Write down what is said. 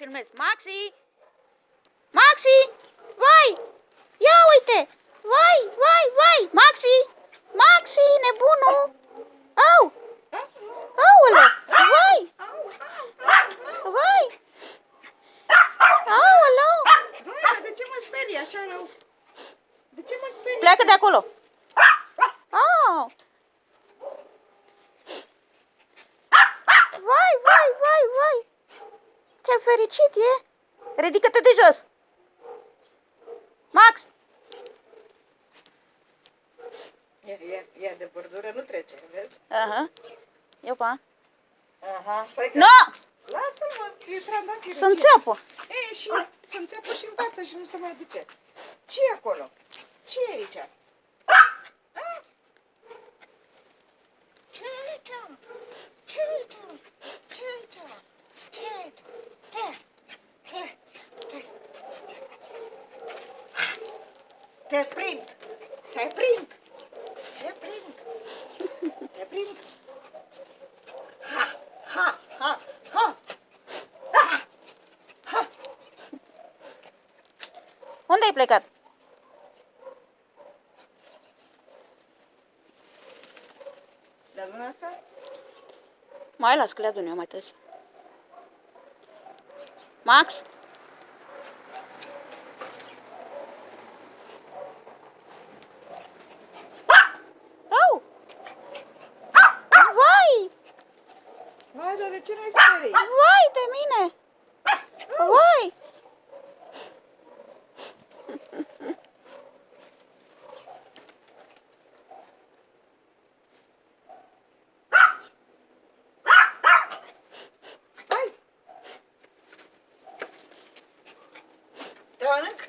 filmez. Maxi! Maxi! Vai! Ia uite! Vai, vai, vai! Maxi! Maxi, nebunul! Au! Aoleu! Vai! Vai! Aoleu! Vai, dar de ce mă sperii așa rău? De ce mă sperii? Pleacă de acolo! Au! Vai, vai, vai, vai! Ce fericit e! Ridică-te de jos! Max! Ia de bordură, nu trece, vezi? Aha. Iopa. Aha, stai că... No! Lasă-l, mă, că e trandafirul. Să înțeapă. E, și să înțeapă și învață și nu se mai duce. Ce e acolo? Ce e aici? Ce e aici? Ce e aici? Ce e aici? Ce e aici? Te prind! Te prind! Te prind! Te prind! Ha! Ha! Ha! Ha! Unde ai plecat? Dar luna asta? Mai las că le adun eu mai târziu. Max? Au! Vai! Vai, dar de ce nu-i sperii? Vai de mine! Vai! Te mănânc?